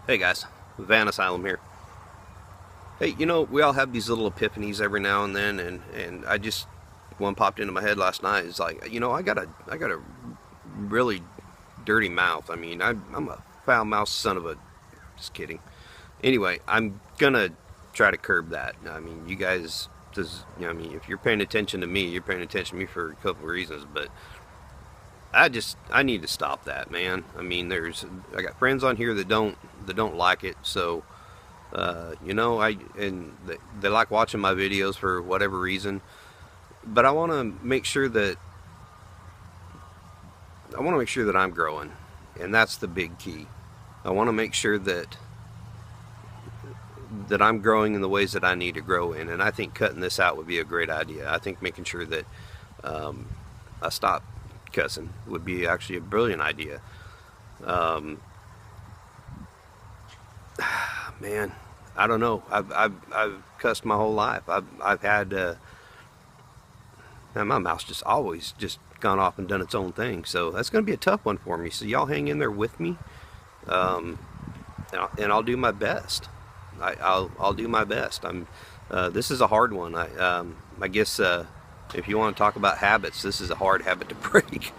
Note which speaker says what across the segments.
Speaker 1: Hey guys, Van Asylum here. Hey, we all have these little epiphanies every now and then, and I just one popped into my head last night. It's like, I got a really dirty mouth. I mean, I'm a foul mouthed son of a. Just kidding. Anyway, I'm gonna try to curb that. I mean, you guys, I mean, if you're paying attention to me, you're paying attention to me for a couple of reasons, but I need to stop that, man. I mean, I got friends on here that don't like it, so they like watching my videos for whatever reason. But I want to make sure that I'm growing, and that's the big key. I want to make sure that I'm growing in the ways that I need to grow in, and I think cutting this out would be a great idea. I think making sure that I stop cussing would be actually a brilliant idea. Um, Man, I don't know. I've cussed my whole life. I've had man, my mouth's just always just gone off and done its own thing. So that's going to be a tough one for me. So y'all hang in there with me, um, and I'll do my best. I'll do my best. This is a hard one. I guess if you want to talk about habits, this is a hard habit to break.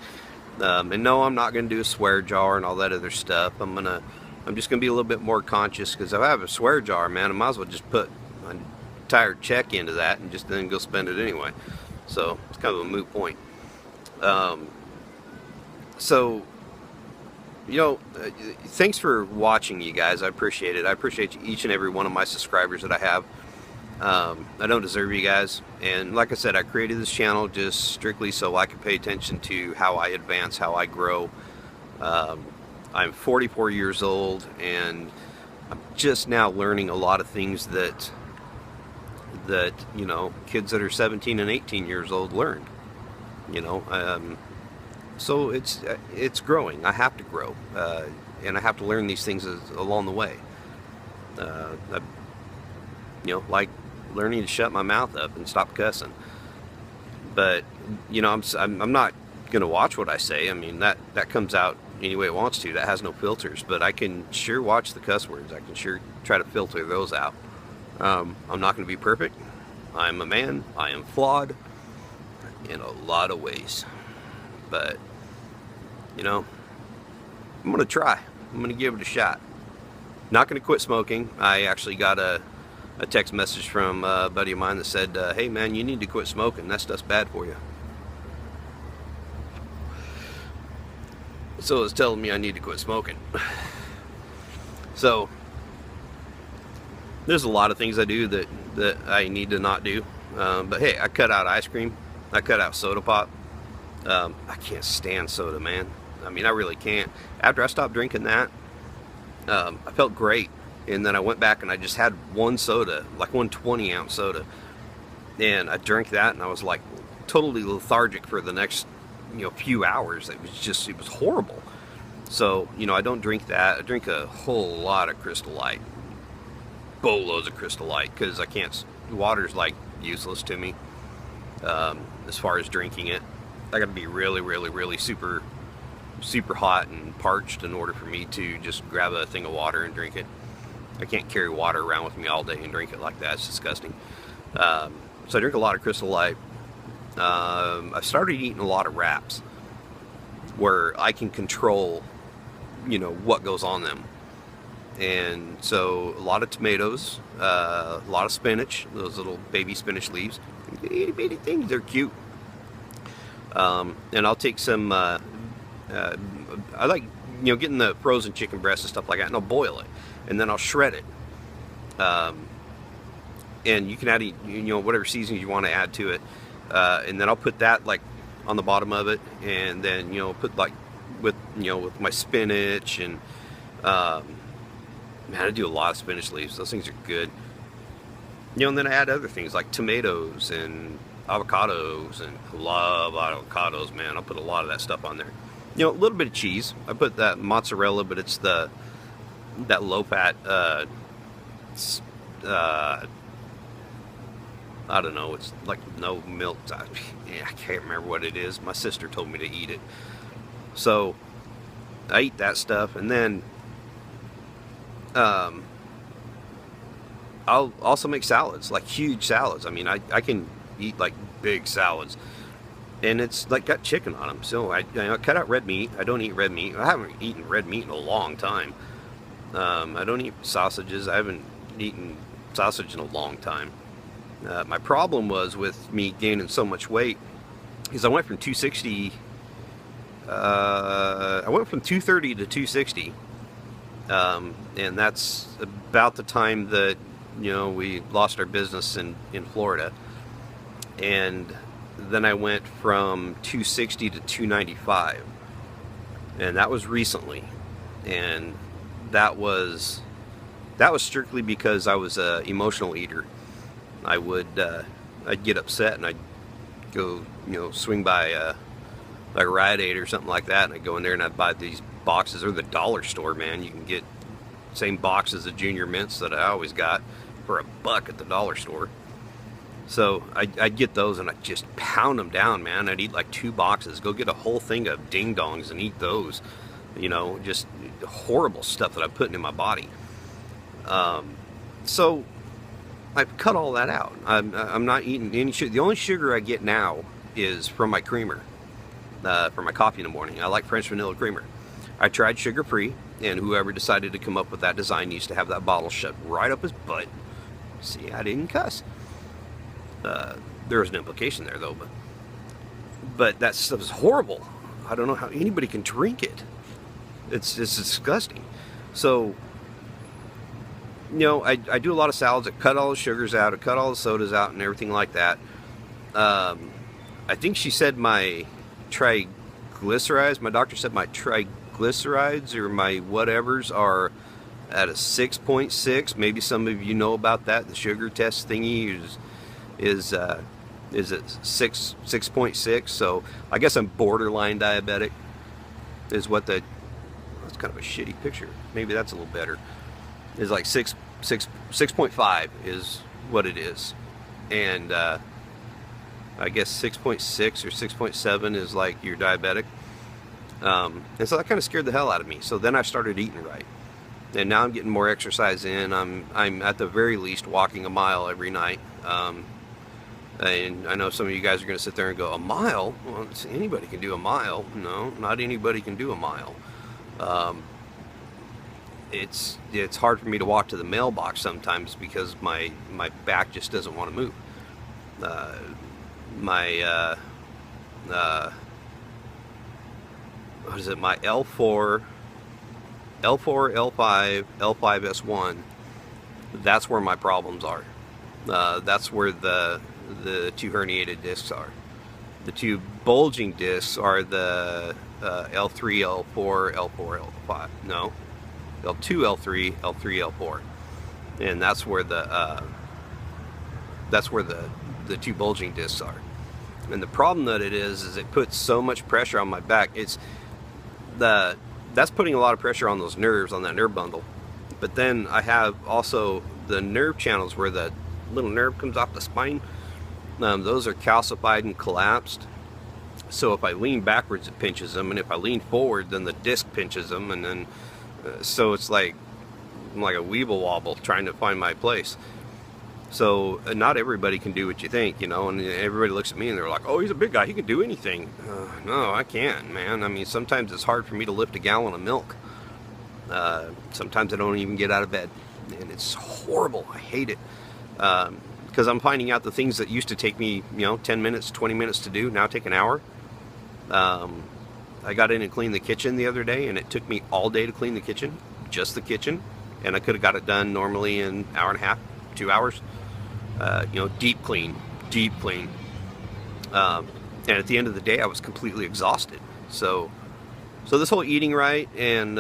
Speaker 1: And no, I'm not going to do a swear jar and all that other stuff. I'm just going to be a little bit more conscious, because if I have a swear jar, man, I might as well just put my entire check into that and just then go spend it anyway. So it's kind of a moot point. Um, so, thanks for watching, you guys. I appreciate it. I appreciate each and every one of my subscribers that I have. I don't deserve you guys. And like I said, I created this channel just strictly so I can pay attention to how I advance, how I grow. I'm 44 years old, and I'm just now learning a lot of things that kids that are 17 and 18 years old learned. So it's growing. I have to grow, and I have to learn these things along the way. Like learning to shut my mouth up and stop cussing. But I'm not gonna watch what I say. I mean, that comes out any way it wants to. That has no filters. But I can sure watch the cuss words. I can sure try to filter those out. I'm not gonna be perfect. I'm a man. I am flawed in a lot of ways. But I'm gonna try. I'm gonna give it a shot. Not gonna quit smoking. I actually got a text message from a buddy of mine that said, hey man, you need to quit smoking. That stuff's bad for you. So it's telling me I need to quit smoking. So there's a lot of things I do that I need to not do. But hey, I cut out ice cream. I cut out soda pop. I can't stand soda, man. I mean, I really can't. After I stopped drinking that, I felt great. And then I went back and I just had one soda, like one 20-ounce soda. And I drank that, and I was like totally lethargic for the next few hours. It was horrible. So I don't drink that. I drink a whole lot of Crystal Light, boatloads of Crystal Light, because I can't. Water's like useless to me as far as drinking it. I got to be really, really, really super hot and parched in order for me to just grab a thing of water and drink it. I can't carry water around with me all day and drink it like that. It's disgusting. So I drink a lot of Crystal Light. I started eating a lot of wraps where I can control, what goes on them. And so a lot of tomatoes, a lot of spinach, those little baby spinach leaves. Itty bitty things, they're cute. And I'll take some, I like, getting the frozen chicken breast and stuff like that, and I'll boil it. And then I'll shred it. And you can add, whatever seasonings you want to add to it. And then I'll put that like on the bottom of it, and then put like with my spinach and man, I do a lot of spinach leaves. Those things are good. And then I add other things like tomatoes and avocados, and I love avocados, man. I'll put a lot of that stuff on there. A little bit of cheese. I put that mozzarella, but it's that low fat. I don't know, it's like no milk. I can't remember what it is. My sister told me to eat it. So I eat that stuff, and then Um, I'll also make salads, like huge salads. I mean, I can eat like big salads, and it's like got chicken on them. So I cut out red meat. I don't eat red meat. I haven't eaten red meat in a long time. I don't eat sausages. I haven't eaten sausage in a long time. My problem was with me gaining so much weight is I went from 260. I went from 230 to 260, and that's about the time that we lost our business in Florida. And then I went from 260 to 295, and that was recently. And that was strictly because I was an emotional eater. I'd get upset and I'd go swing by like a Rite Aid or something like that, and I'd go in there and I'd buy these boxes, or the dollar store, man. You can get same boxes of Junior Mints that I always got for $1 at the dollar store. So I'd get those and I'd just pound them down, man. I'd eat like 2 boxes, go get a whole thing of Ding Dongs and eat those. Just horrible stuff that I'm putting in my body. So I've cut all that out. I'm not eating any sugar. The only sugar I get now is from my creamer, for my coffee in the morning. I like French vanilla creamer. I tried sugar-free, and whoever decided to come up with that design needs to have that bottle shut right up his butt. See, I didn't cuss. There was an implication there, though, but that stuff is horrible. I don't know how anybody can drink it. It's disgusting. So, I do a lot of salads. I cut all the sugars out. I cut all the sodas out and everything like that. I think she said my triglycerides, my doctor said my triglycerides or my whatevers are at a 6.6. Maybe some of you know about that. The sugar test thingy is at 6.6. So I guess I'm borderline diabetic is what that's kind of a shitty picture. Maybe that's a little better. Is like 6.5 is what it is. And I guess 6.6 or 6.7 is like you're diabetic. And so that kind of scared the hell out of me. So then I started eating right. And now I'm getting more exercise in. I'm at the very least walking a mile every night. And I know some of you guys are going to sit there and go, a mile? Well, anybody can do a mile. No, not anybody can do a mile. It's hard for me to walk to the mailbox sometimes because my back just doesn't want to move. My what is it? My L4, L5, L5S1. That's where my problems are. That's where the 2 herniated discs are. The 2 bulging discs are the L3, L4, L4, L5. No, L2, L3, L3, L4, and that's where the 2 bulging discs are. And the problem that it is it puts so much pressure on my back. That's putting a lot of pressure on those nerves, on that nerve bundle. But then I have also the nerve channels where the little nerve comes off the spine. Those are calcified and collapsed. So if I lean backwards, it pinches them, and if I lean forward, then the disc pinches them, and then so it's like I'm like a weeble wobble trying to find my place. So not everybody can do what you think, and everybody looks at me and they're like, "Oh, he's a big guy; he can do anything." No, I can't, man. I mean, sometimes it's hard for me to lift a gallon of milk. Sometimes I don't even get out of bed, and it's horrible. I hate it. Because I'm finding out the things that used to take me, 10 minutes, 20 minutes to do, now take an hour. I got in and cleaned the kitchen the other day, and it took me all day to clean the kitchen, just the kitchen, and I could have got it done normally in an hour and a half, 2 hours. Deep clean. And at the end of the day, I was completely exhausted. So this whole eating right and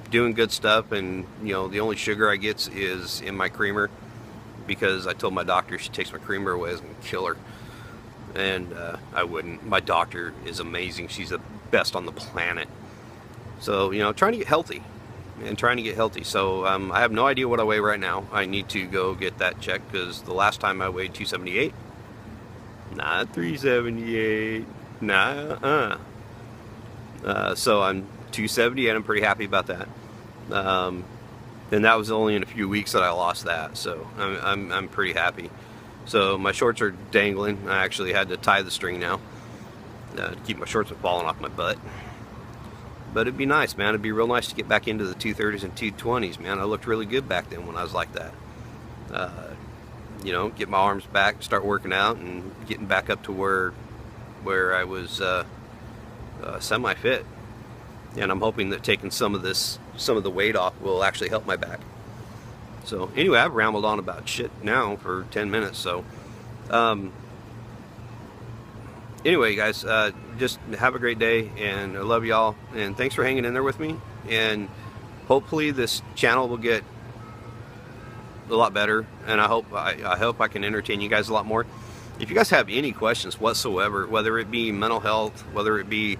Speaker 1: doing good stuff, and the only sugar I get is in my creamer, because I told my doctor if she takes my creamer away, I was gonna kill her, and I wouldn't. My doctor is amazing. She's the best on the planet. So trying to get healthy. So I have no idea what I weigh right now. I need to go get that checked, because the last time I weighed 278, not 378, nah. So I'm 270, and I'm pretty happy about that. And that was only in a few weeks that I lost that, so I'm pretty happy. So my shorts are dangling. I actually had to tie the string now to keep my shorts from falling off my butt. But it'd be nice, man. It'd be real nice to get back into the 230s and 220s, man. I looked really good back then when I was like that. You know, get my arms back, start working out, and getting back up to where I was semi-fit. And I'm hoping that taking some of the weight off will actually help my back. So anyway, I've rambled on about shit now for 10 minutes. So anyway, guys, just have a great day, and I love y'all, and thanks for hanging in there with me. And hopefully this channel will get a lot better, and I hope I can entertain you guys a lot more. If you guys have any questions whatsoever, whether it be mental health, whether it be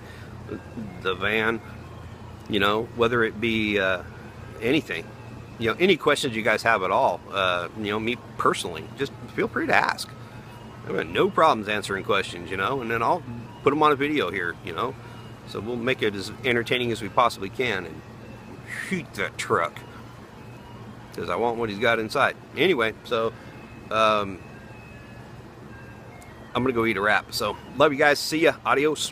Speaker 1: the van, you know, whether it be anything, you know, any questions you guys have at all, you know, me personally, just feel free to ask. I've got no problems answering questions, you know, and then I'll put them on a video here, you know, so we'll make it as entertaining as we possibly can. And shoot that truck, because I want what he's got inside. Anyway, so I'm gonna go eat a wrap. So love you guys. See ya. Adios.